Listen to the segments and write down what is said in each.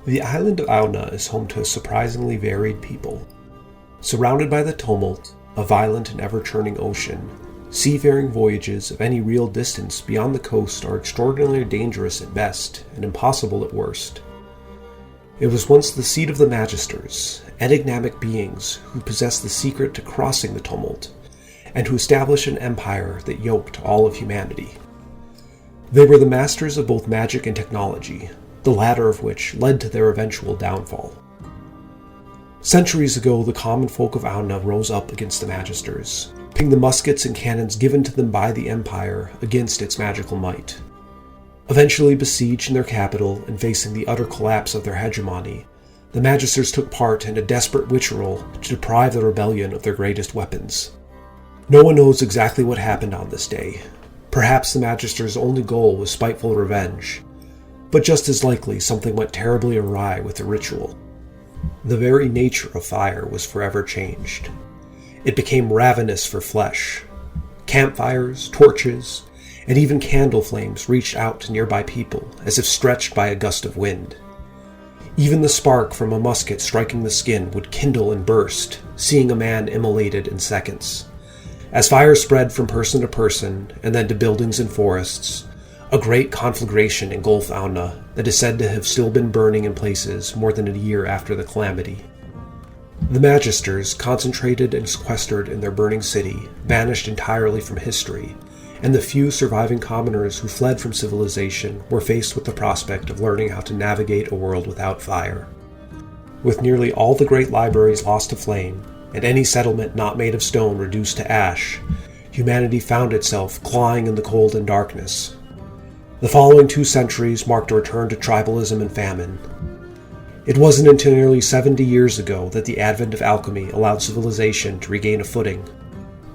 The island of Eamhna is home to a surprisingly varied people. Surrounded by the tumult, a violent and ever-churning ocean, seafaring voyages of any real distance beyond the coast are extraordinarily dangerous at best and impossible at worst. It was once the seat of the Magisters, enigmatic beings who possessed the secret to crossing the tumult, and to establish an empire that yoked all of humanity. They were the masters of both magic and technology, the latter of which led to their eventual downfall. Centuries ago, the common folk of Eamhna rose up against the Magisters, pitting the muskets and cannons given to them by the Empire against its magical might. Eventually besieged in their capital and facing the utter collapse of their hegemony, the Magisters took part in a desperate ritual to deprive the rebellion of their greatest weapons. No one knows exactly what happened on this day. Perhaps the Magisters' only goal was spiteful revenge, but just as likely something went terribly awry with the ritual. The very nature of fire was forever changed. It became ravenous for flesh. Campfires, torches, and even candle flames reached out to nearby people as if stretched by a gust of wind. Even the spark from a musket striking the skin would kindle and burst, seeing a man immolated in seconds. As fire spread from person to person and then to buildings and forests, a great conflagration engulfed Eamhna that is said to have still been burning in places more than a year after the calamity. The Magisters, concentrated and sequestered in their burning city, vanished entirely from history, and the few surviving commoners who fled from civilization were faced with the prospect of learning how to navigate a world without fire. With nearly all the great libraries lost to flame, and any settlement not made of stone reduced to ash, humanity found itself clawing in the cold and darkness. The following 2 centuries marked a return to tribalism and famine. It wasn't until nearly 70 years ago that the advent of alchemy allowed civilization to regain a footing.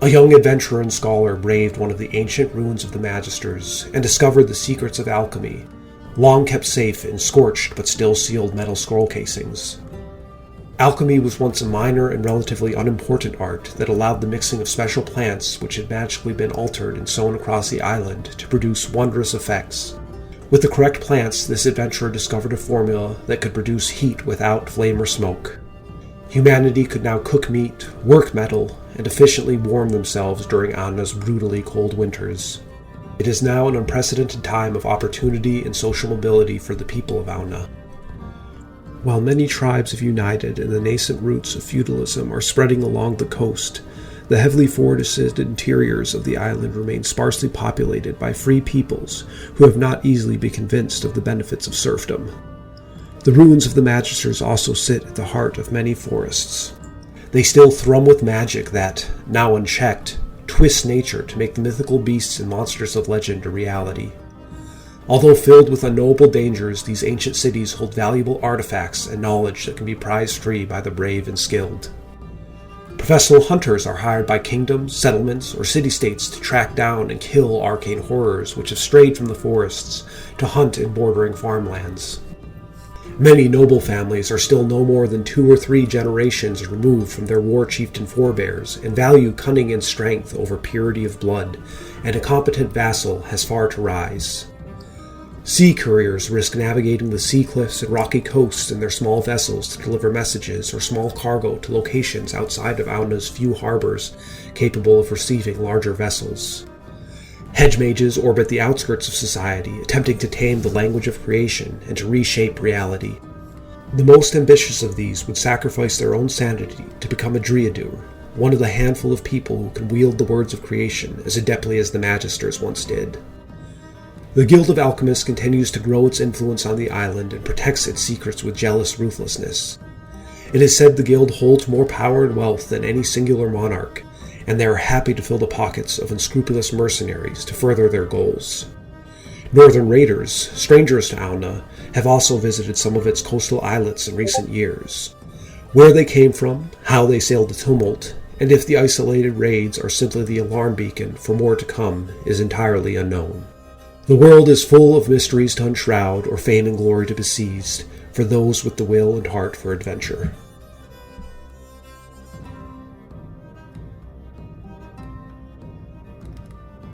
A young adventurer and scholar braved one of the ancient ruins of the Magisters and discovered the secrets of alchemy, long kept safe in scorched but still sealed metal scroll casings. Alchemy was once a minor and relatively unimportant art that allowed the mixing of special plants which had magically been altered and sown across the island to produce wondrous effects. With the correct plants, this adventurer discovered a formula that could produce heat without flame or smoke. Humanity could now cook meat, work metal, and efficiently warm themselves during Eamhna's brutally cold winters. It is now an unprecedented time of opportunity and social mobility for the people of Eamhna. While many tribes have united and the nascent roots of feudalism are spreading along the coast, the heavily forested interiors of the island remain sparsely populated by free peoples who have not easily been convinced of the benefits of serfdom. The ruins of the Magisters also sit at the heart of many forests. They still thrum with magic that, now unchecked, twists nature to make the mythical beasts and monsters of legend a reality. Although filled with unknowable dangers, these ancient cities hold valuable artifacts and knowledge that can be prized free by the brave and skilled. Professional hunters are hired by kingdoms, settlements, or city-states to track down and kill arcane horrors which have strayed from the forests to hunt in bordering farmlands. Many noble families are still no more than 2 or 3 generations removed from their war chieftain forebears and value cunning and strength over purity of blood, and a competent vassal has far to rise. Sea couriers risk navigating the sea cliffs and rocky coasts in their small vessels to deliver messages or small cargo to locations outside of Eamhna's few harbors capable of receiving larger vessels. Hedge mages orbit the outskirts of society, attempting to tame the language of creation and to reshape reality. The most ambitious of these would sacrifice their own sanity to become a Driadur, one of the handful of people who can wield the words of creation as adeptly as the Magisters once did. The Guild of Alchemists continues to grow its influence on the island and protects its secrets with jealous ruthlessness. It is said the Guild holds more power and wealth than any singular monarch, and they are happy to fill the pockets of unscrupulous mercenaries to further their goals. Northern raiders, strangers to Eamhna, have also visited some of its coastal islets in recent years. Where they came from, how they sailed the tumult, and if the isolated raids are simply the alarm beacon for more to come is entirely unknown. The world is full of mysteries to unshroud or fame and glory to be seized for those with the will and heart for adventure.